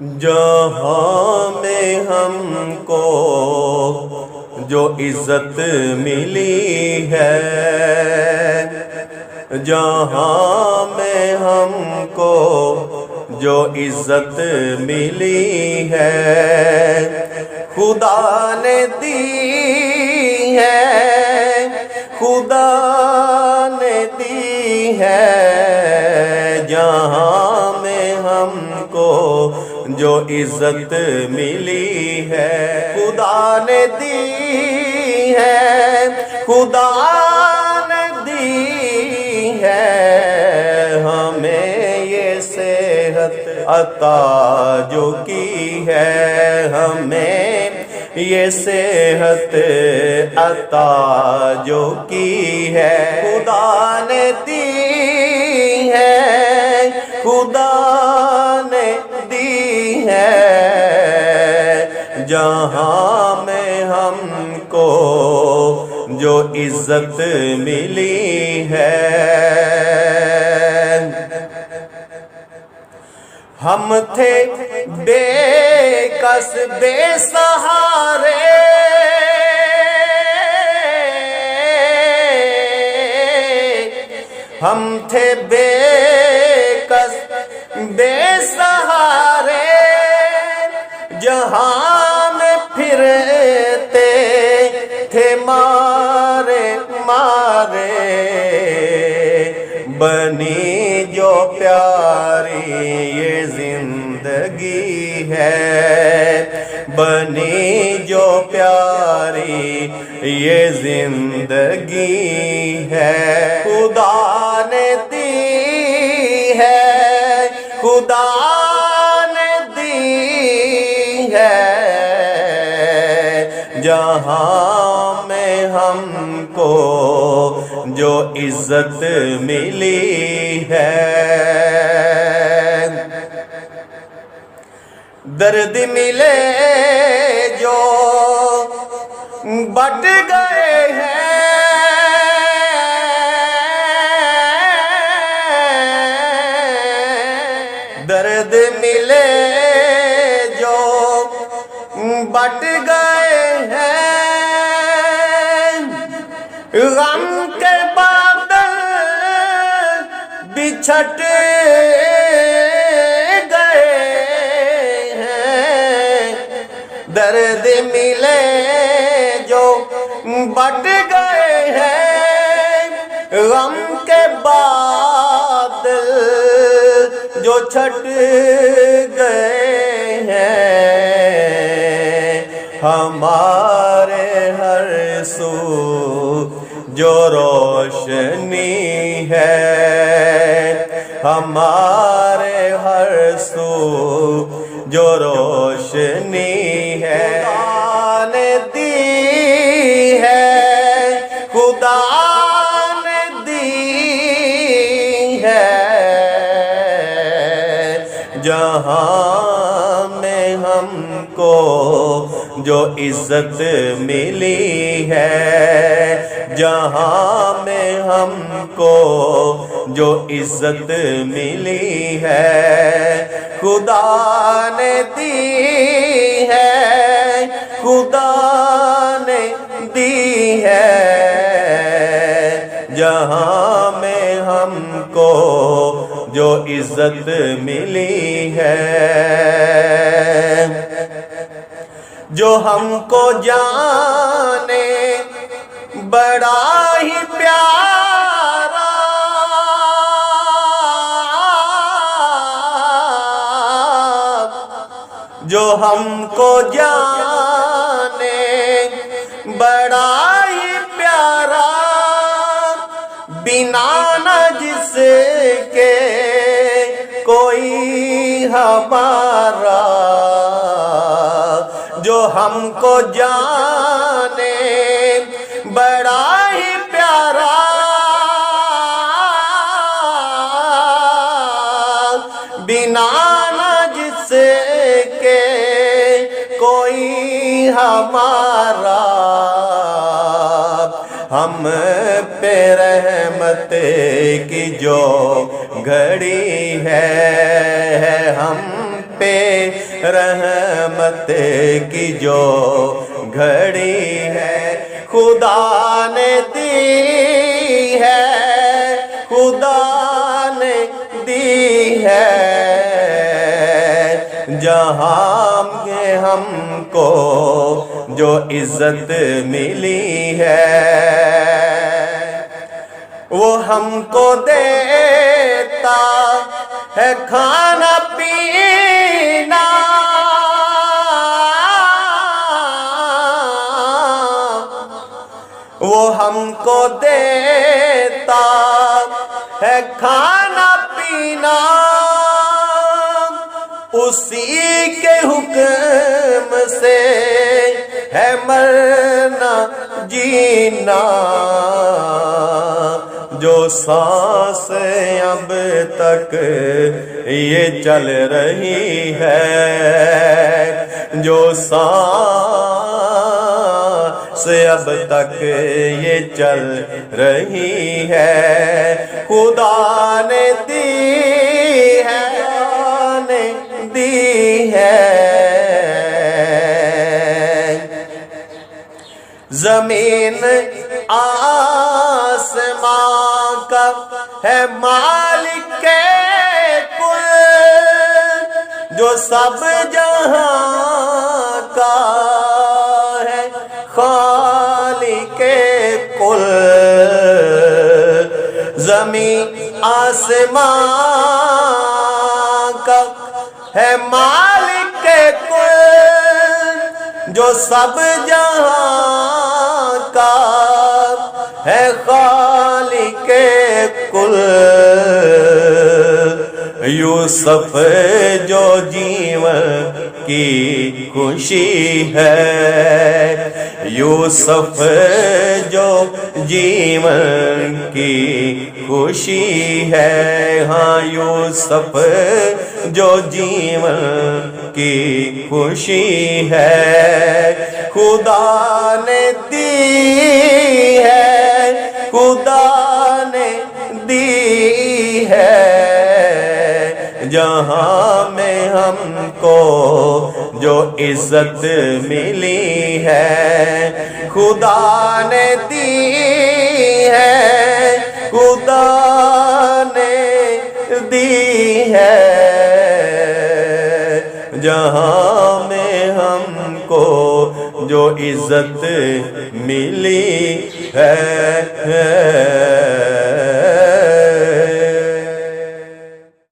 جہاں میں ہم کو جو عزت ملی ہے، جہاں میں ہم کو جو عزت ملی ہے، خدا نے دی ہے، خدا نے دی ہے۔ جہاں میں ہم کو جو عزت ملی ہے، خدا نے دی ہے، خدا نے دی ہے۔ ہمیں یہ صحت عطا جو کی ہے، ہمیں یہ صحت عطا جو کی ہے، خدا نے دی ہے، خدا نے دی ہے۔ جہاں میں ہم کو جو عزت ملی ہے، ہم تھے بے کس بے سہارے، ہم تھے بے کس بے سہارے، جہاں میں پھرتے تھے مارے مارے۔ بنی جو پیاری یہ زندگی ہے، بنی جو پیاری یہ زندگی ہے، خدا نے دی ہے، خدا نے دی ہے۔ جہاں میں ہم کو جو عزت ملی ہے، درد ملے جو بٹ گئے ہیں، درد ملے جو بٹ گئے ہیں، غم کے بادل بچھٹ گئے ہیں، درد ملے جو بٹ گئے ہیں، غم کے بادل جو چھٹ گئے ہیں۔ ہمارے ہر سو جو روشنی ہے، ہمارے ہر سو جو روشنی ہے، خدا نے دی ہے، خدا نے دی ہے۔ جہاں میں ہم کو جو عزت ملی ہے، جہاں میں ہم کو جو عزت ملی ہے، خدا نے دی ہے، خدا نے دی ہے۔ جہاں میں ہم کو جو عزت ملی ہے، جو ہم کو جانے بڑا ہی پیارا، جو ہم کو جانے بڑا ہی پیارا، بنا نہ جس کے کوئی ہمارا، جو ہم کو جانے بڑا ہی پیارا، بنا نہ جس کے کوئی ہمارا، ہم پہ رحمت کی جو گھڑی ہے، ہم پہ رحمت کی جو گھڑی ہے خدا نے دی ہے، خدا نے دی ہے، جہاں میں ہم کو جو عزت ملی ہے وہ ہم کو دیتا ہے کھانا پینا، وہ ہم کو دیتا ہے کھانا پینا، اسی کے حکم سے ہے مرنا جینا، جو سانس اب تک یہ چل رہی ہے، جو سانس اب تک یہ چل رہی ہے خدا نے دی ہے، نے دی ہے۔ زمین آسمان کا ہے مالک کل، جو سب جہاں کا ہے خالق کل، زمین آسمان کا ہے مالک کل، جو سب جہاں کا ہے خالق کل، یوسف جو جیون کی خوشی ہے، یوسف جو جیون کی خوشی ہے، ہاں یوسف جو جیون کی خوشی ہے خدا نے دی ہے، خدا نے دی ہے، جہاں میں ہم کو جو عزت ملی ہے خدا نے دی ہے، خدا نے دی ہے، جہاں میں ہم کو جو عزت ملی ہے